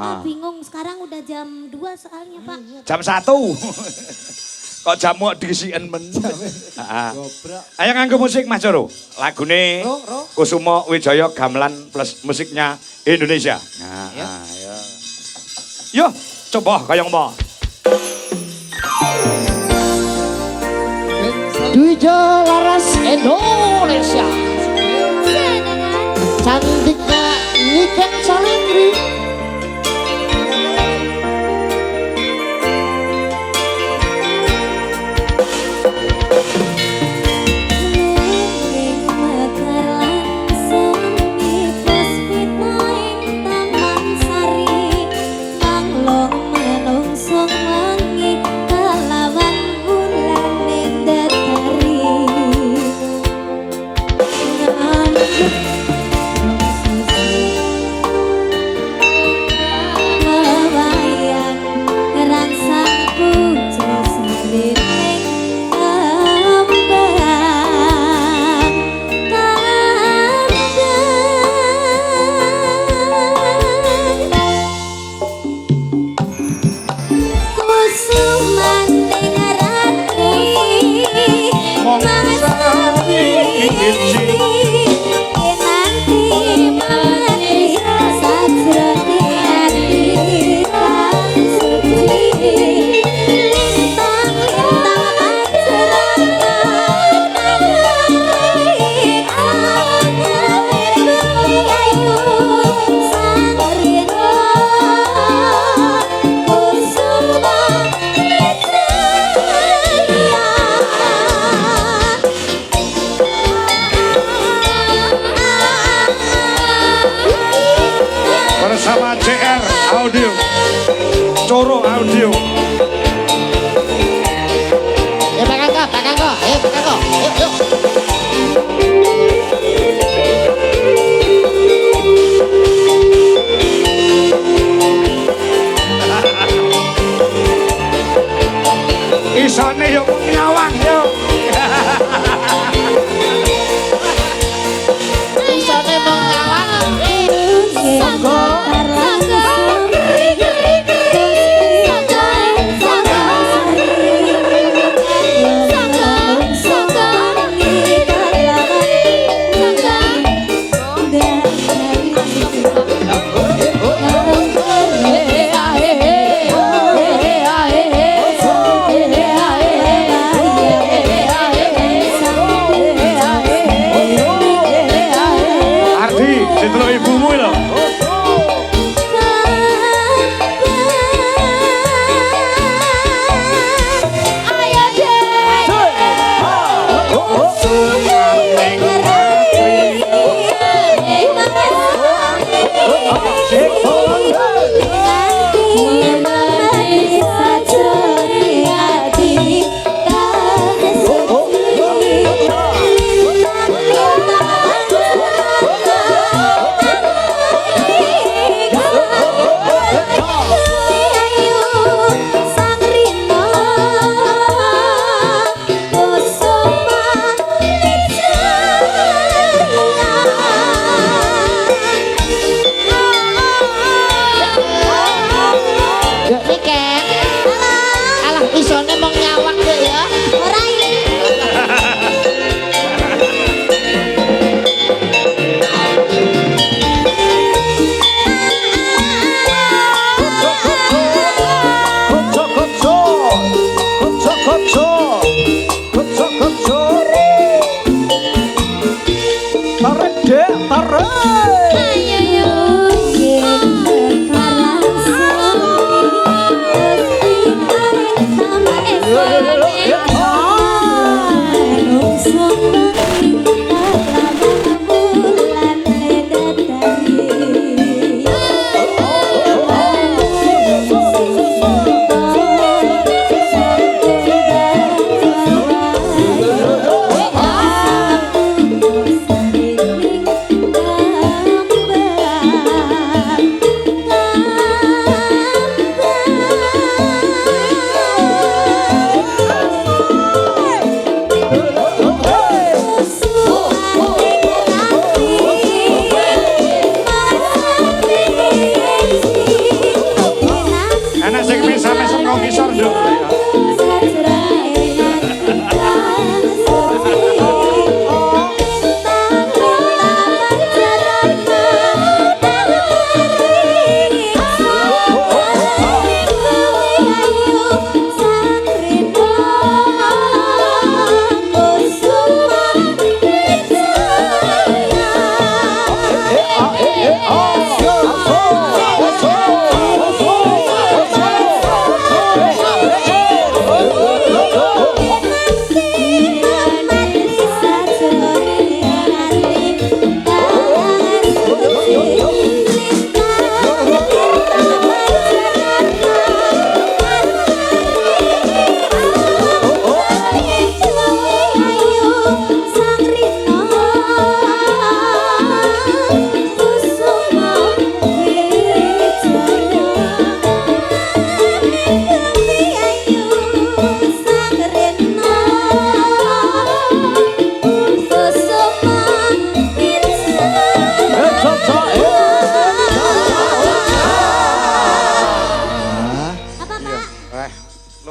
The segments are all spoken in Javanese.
Bapak bingung sekarang udah jam 2 soalnya Pak. Jam 1. Kok jamu diisiin men. Ayo nganggo musik Mas Joro. Lagune Kusumo Wijaya Gamelan plus musiknya Indonesia. Nah, ayo. Yo, coba kayong mau. Duja Laras Indonesia. Cantiknya Niken Salendri. Bersama JR Audio, Coro Audio. Ya Pak Kakak, Pak Kakak, Pak Kakak, yuk, yuk. Isone yuk nyawang yuk. Isone mau nyawang. Sanggo.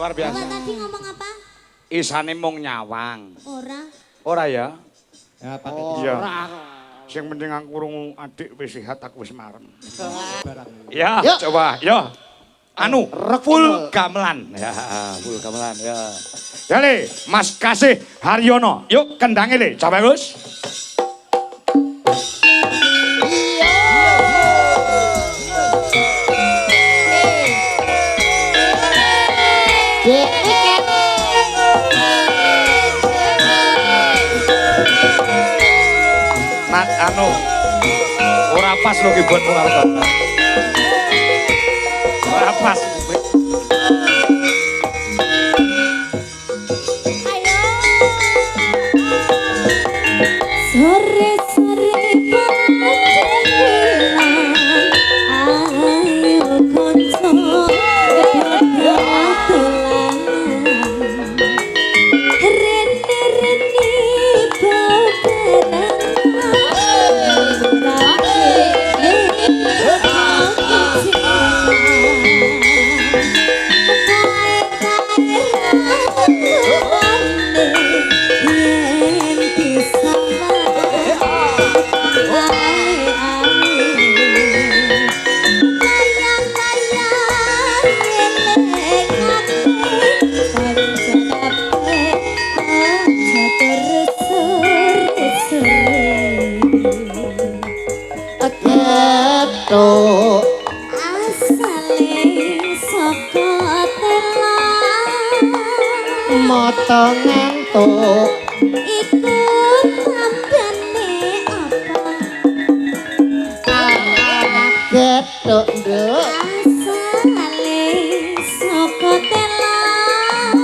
luar biasa. Bapak tadi ngomong apa? Isane mung nyawang. Ora. Ora ya? Ya, pakai Iya. Sing penting aku krungu adik wis sehat aku wis marem. Ya, Yuk. coba, yo. Anu, Rock full and roll. gamelan. Ya, full gamelan ya. Ya le, Mas Kasih Haryono. Yuk kendange le, coba Gus. Nat anu ora pas lho keyboardmu karo bapak. Ora pas. Sore-sore padalan, ayo konco dodolan. Rene-rene Ketuk asale saka telan mata ngantuk iku tambane apa ketuk nduk asale saka telan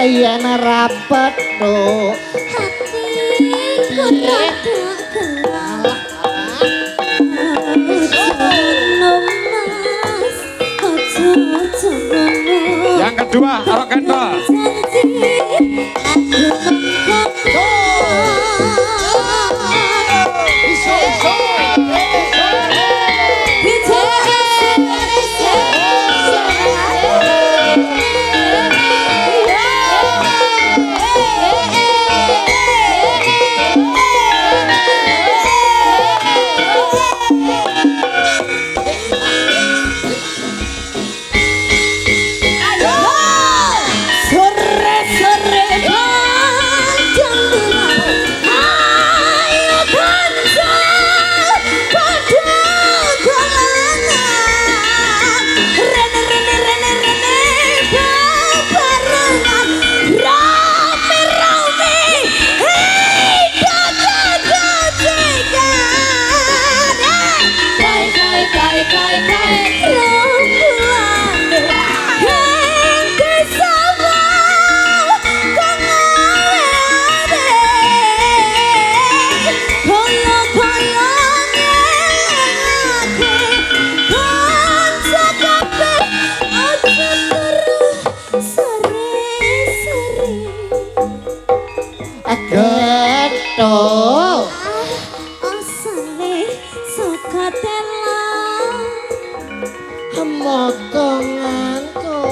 yen rapet tuk hatiku rada gelap Mas ojo ngono Yang kedua, Rock and roll. Sore-sore panjang ayo kanca padha dolanan rene bebarengan rame-rame hei dada-dada kai rombongan yang bersama ketuk mata ngantuk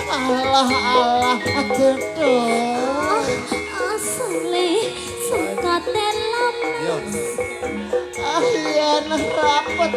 Allah ketuk yen rapet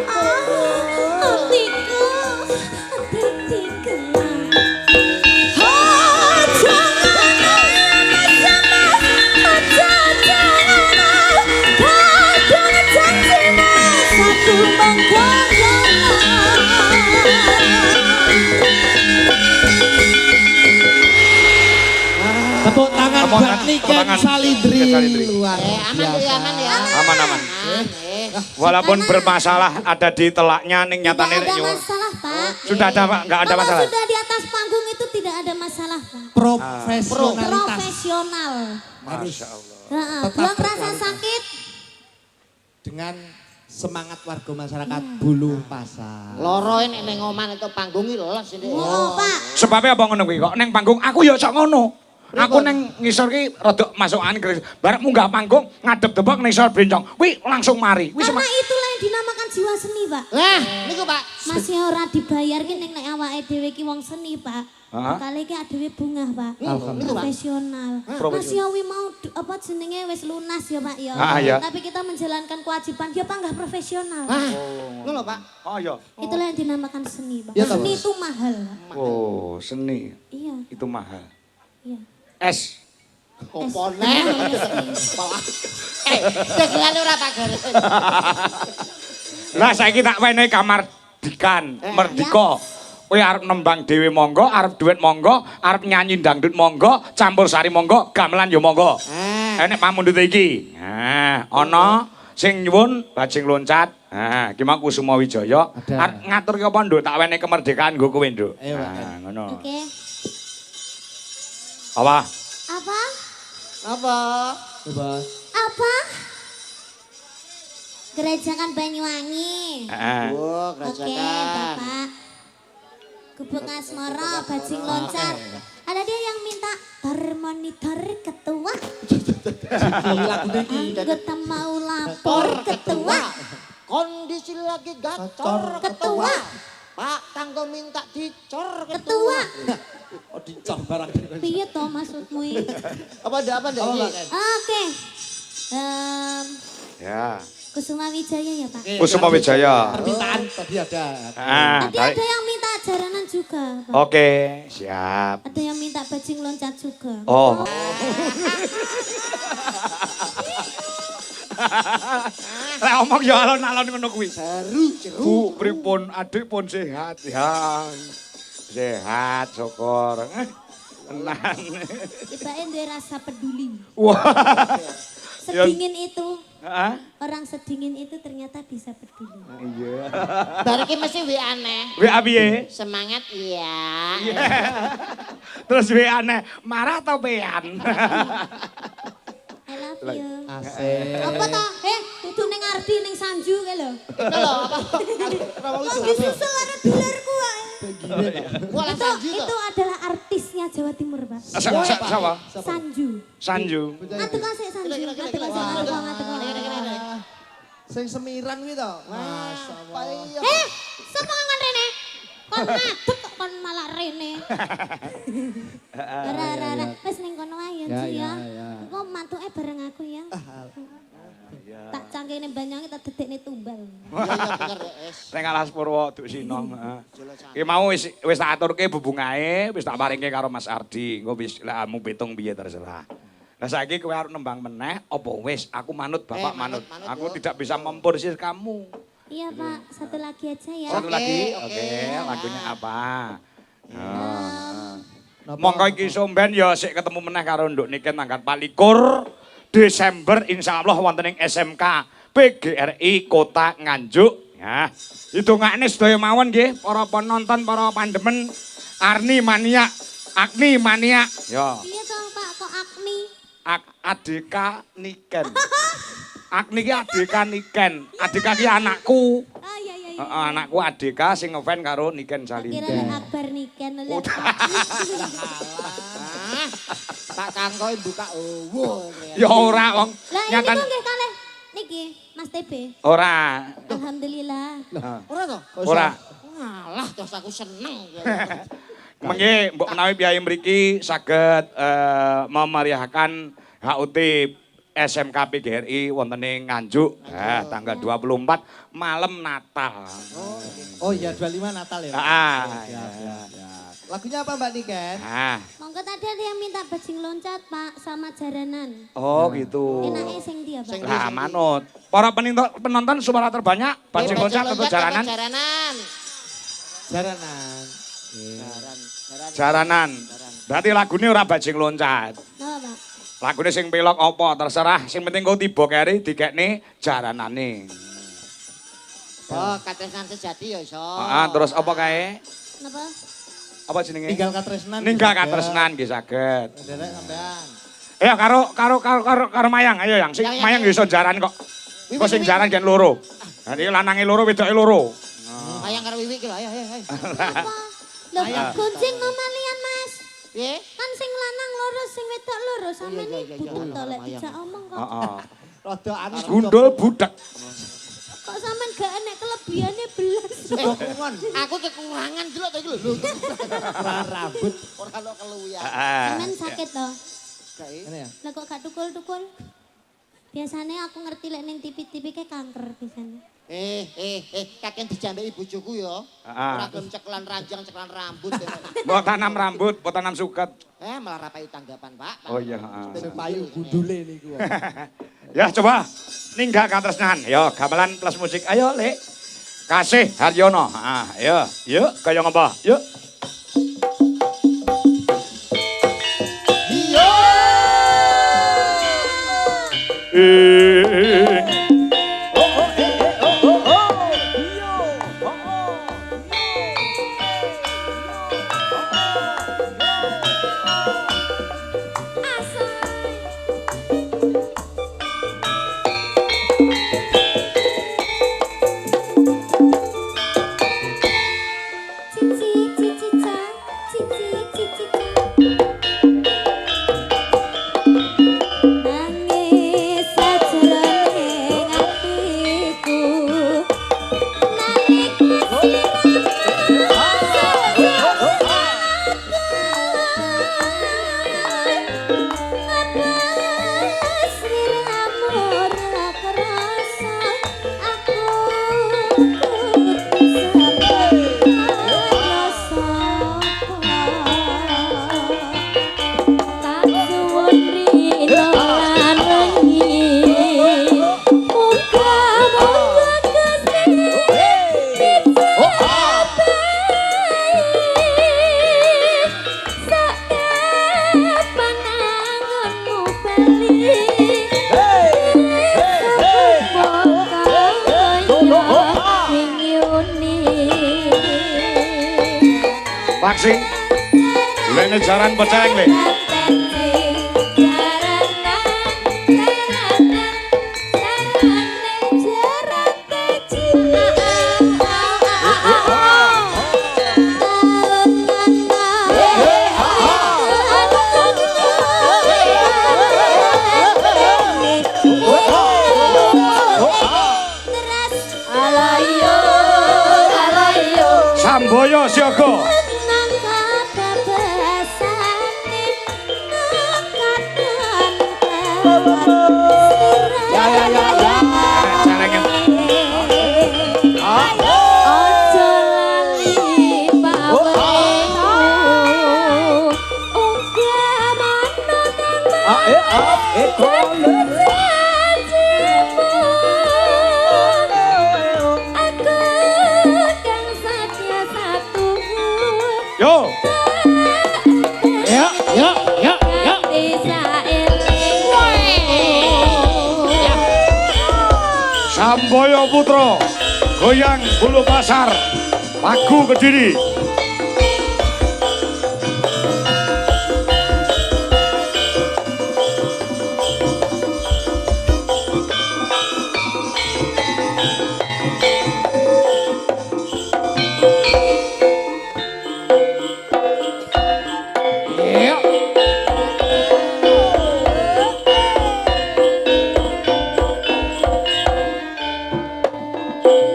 Tepuk tangan Tepuk buat tangan, Niken tepuk tangan. Salidri. Niken Salidri. Luar aman biasa. ya aman ya Aman-aman. Walaupun bermasalah ada di telaknya ning nyatane Tidak ada nyuwun. masalah, Pak. Sudah ada Pak, enggak ada Kalau masalah. sudah di atas panggung itu tidak ada masalah, Pak. Profesionalitas. Profesional. Masya Allah. Heeh, Tetap buang rasa berkualitas. sakit. Dengan semangat warga masyarakat Bulu Pasar. loro nek ning oman itu panggung iki los ini Oh, Pak. Sebabnya apa ngono kuwi kok ning panggung aku ya sok ngono. Aku neng ngisor ki rada masuk angin bareng munggah panggung ngadep tembok ning ngisor bencong. Kuwi langsung mari. Wis Karena itulah yang dinamakan jiwa seni, Pak. Lah, niku Pak. Masih ora dibayar ki ning nek awake dhewe ki wong seni, Pak. Hah? Kali ki adewe bungah, Pak. Niku Pak. Profesional. Mas ya wi mau apa jenenge wis lunas ya, Pak ya. Iya. Tapi kita menjalankan kewajiban dia panggah profesional. Ngono Pak. Oh iya. Itulah yang dinamakan seni, Pak. Ya, toh, Seni Mas. itu mahal. Pak. Oh, seni Iya, itu mahal. iya. Es. Opo nek? Dagelan ora tak gara. Lah saiki tak wenehi kamar dikan, merdika. Kowe arep nembang dhewe monggo, arep duet monggo, arep nyanyi dangdut monggo, campur sari monggo, gamelan yo monggo. Enek pamundhut iki. Nah, ana sing nyuwun bajing loncat. Nah, iki mau Kusuma Wijaya. Ada. Arep ngatur ki apa, Nduk? Tak wenehi kemerdekaan nggo kowe, Nduk. Ayo, Pak. Nah, ngono. Oke. Apa? Apa? Apa? Coba. Apa? Gerajakan Banyuwangi. Heeh. Oh, Oke, kerajaan. Bapak. Gubeng Asmara, bajing loncat. Ada dia yang minta termonitor ketua. Anggota mau lapor ketua. Kondisi lagi gacor Ketua. Pak Tanggo minta dicor Ketua. Oh, dicor barang. Piye to maksudmu iki? Apa ndak Apa, Pak? Oke. Ya. Kusuma Wijaya ya, Pak. Kusuma Wijaya. Permintaan tadi ada. Ah, Tadi ada yang minta jaranan juga, Pak. Oke, siap. Ada yang minta bajing loncat juga. Oh. Lah omong ya alon-alon ngono kuwi. Seru, Bu, pripun adik pun sehat ya. Sehat, syukur. Tenan. Tibake duwe rasa peduli. Wah. Sedingin itu, Heeh. orang sedingin itu ternyata bisa peduli. Iya. Bar iki mesti WA aneh. WA piye? Semangat iya. Terus WA aneh, marah atau pean? I love you. Asik. Apa toh? Kudu ning Ardi ning Sanju kae lho. Itu lho apa? Kok disusul ada dulerku wae. Wala sanji Itu to. adalah artisnya Jawa Timur, Pak. Siapa? Sanju. Sanju. Atuh kasih Sanju. Atuh kasih atuh. Sing semiran kuwi to. Masyaallah. Sapa ngomong rene? Kon ngadeg kok kon malah rene. Ora. Wis ning kono ae Ya, Ji ya. ya. Kok mantuke bareng aku ya. Tak cangkene Banyuwangi tak dedekne tumbal. Iya bener es. Ning Alas Purwo Duk Sinom, heeh. Ki mau wis tak aturke bebungahe, wis tak paringke karo Mas Ardi. Engko wis lek amu pitung piye terserah. Lah saiki kowe arep nembang meneh apa wis aku manut Bapak manut. manut, Aku yo. tidak bisa memporsir kamu. Iya Pak, satu lagi aja ya. Satu lagi. oke. Oke, lagunya apa? Napa? Monggo iki somben ya sik ketemu meneh karo Nduk Niken tanggal 24 Desember insyaallah wonten ing SMK PGRI Kota Nganjuk. Ya, hitungane sedaya mawon nggih para penonton, para pandemen Arni Mania, Agni Mania. Ya, Iya toh Pak, kok Agni? Adeka Niken. Agni ki Adeka Niken. Adeka ki anakku. Oh iya. Heeh, anakku Adeka sing ngefan karo Niken Kira Salinda. Akbar Niken lho. Pak Kangko buka owo. Ya ora wong Lah ini nyatan kok nggih kalih niki Mas TB. ora. Alhamdulillah. Ora to? Ora. Ngalah terus aku seneng. Mengki mbok menawi piyai mriki saged memeriahkan HUT SMK PGRI wonten ing Nganjuk tanggal 24 malam Natal. Oh iya 25 Natal ya. Ah, Siap. Lagunya apa Mbak Niken? Ah. Monggo tadi ada yang minta bajing loncat Pak sama jaranan. Oh gitu. Enaknya sing dia Pak. Lah manut. Para penonton suara terbanyak bajing loncat atau jaranan? Jaranan. Jaranan. Jaranan. Berarti lagune ora bajing loncat. Napa Pak? Lagune sing pelok apa terserah, sing penting kau tiba keri dikekne jaranane. Oh, katresnan sejati ya iso. Heeh, terus apa kae? Napa? Apa jenenge? Ninggal katresnan. Ninggal katresnan nggih saged. Derek sampean. Ya karo Mayang, ayo yang sing Yang, Mayang iso jaran kok. Kok sing jaran gen loro. Nah iki lanange loro wedoke loro. Ayang karo Wiwi iki lho, ayo. Apa? Lho, gonceng mamalian Mas. Piye? Kan sing lanang loro, sing wedok loro, sampeyan iya, iki iya. butuh to lek dijak omong kok. Heeh. Rada anu. Gundul budak. Kok sampean gak enek Sudah kumon. Aku kekurangan delok to iki lho. Rambut. Ora lo keluya. Sampean sakit toh? Kae. Ini ya. Lah kok gak tukul-tukul? Biasanya aku ngerti lek ning tipi-tipi kayak kanker biasanya. Kakek dijambeki bojoku ya. Ora gelem ceklan ranjang, ceklan rambut. Mbok tanam rambut, mbok tanam suket. Malah rapai tanggapan, Pak. Oh iya, heeh. Ben payu gundule niku. Ya coba ninggak katresnan. Yo gamelan plus musik. Ayo Lek. Kasih Haryono. Ayo, yuk kaya ngapa? Yuk. Paksi. Lene jaran peceng le. Samboyo siaga. Yo. Samboyo Putra, goyang Bulu Pasar, Pagu Kediri.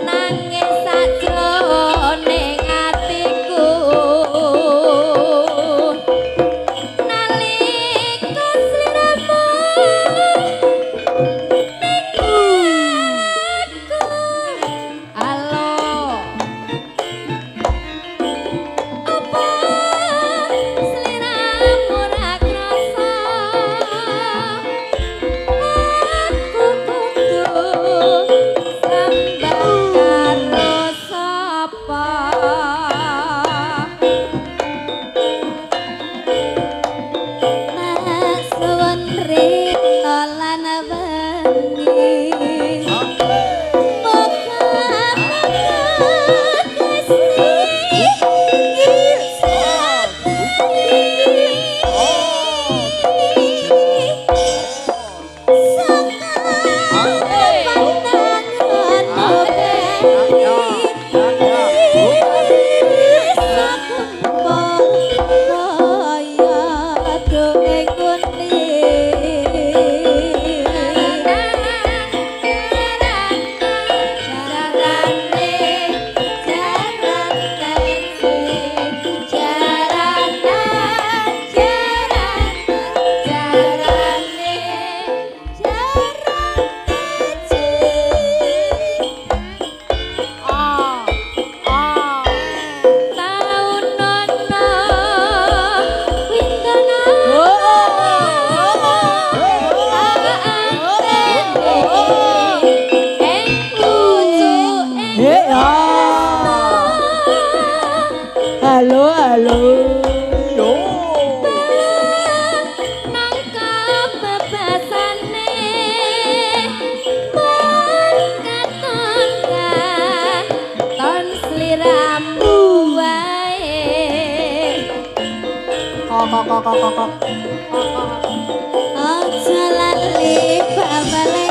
Nangis sajroning atiku Aja lali babale.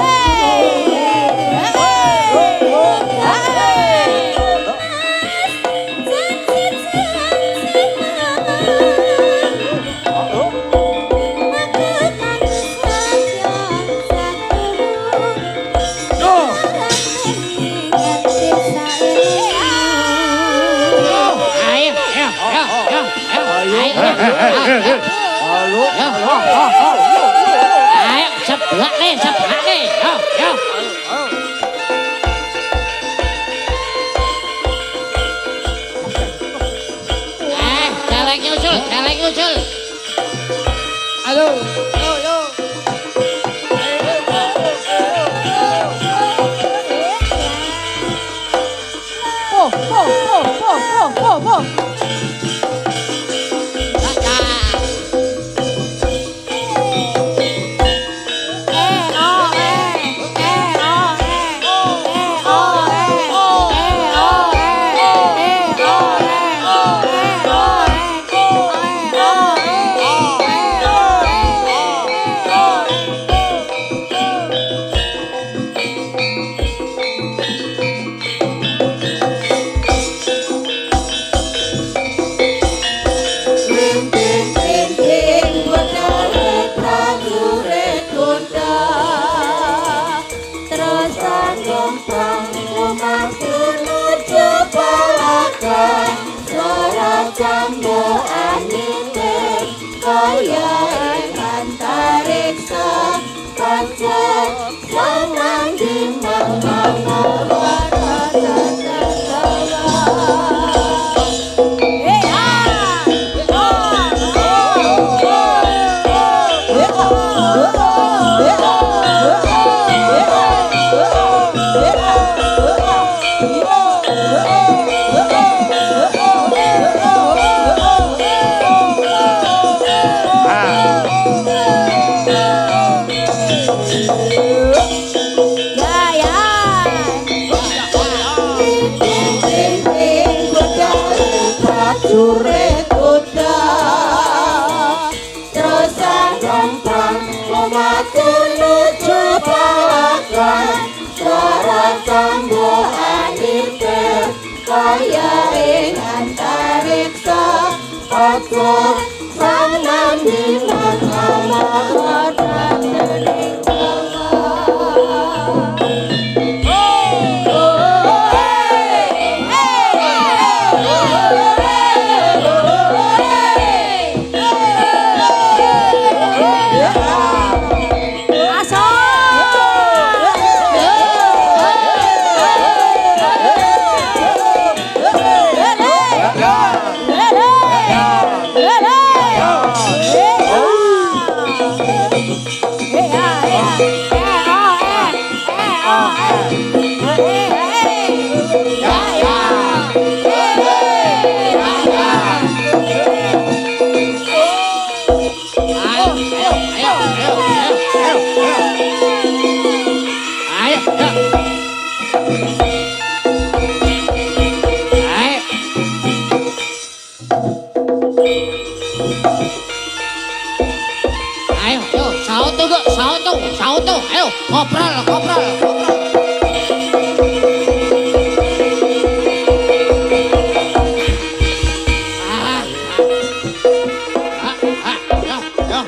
Ayo, sebelah nih. Yo. Celeng nyusul. Halo. Yo. Po. Sauto, ayo ngobrol. Yo.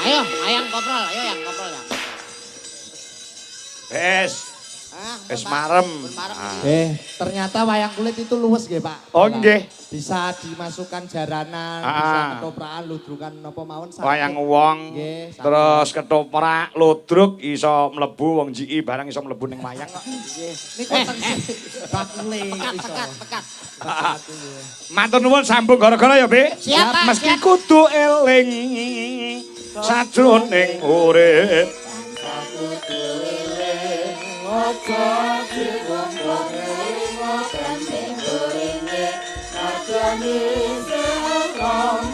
Ayo, yang ngobrol ya. Wis marem. Ternyata wayang kulit itu luwes nggih, Pak. Oh nggih. Bisa dimasukkan jaranan, bisa ketoprakan, ludrukan napa mawon. Wayang wong, terus ketoprak, ludruk iso mlebu wong jiki barang iso mlebu ning wayang kok. Nggih. Niku teng bakule iso. Pekat. Matur nuwun sambung gara-gara ya, Be. Siap, Pak. Meski kudu eling sajroning urip. Ojo dikumpul ngelimo penting gorenge, najani seelom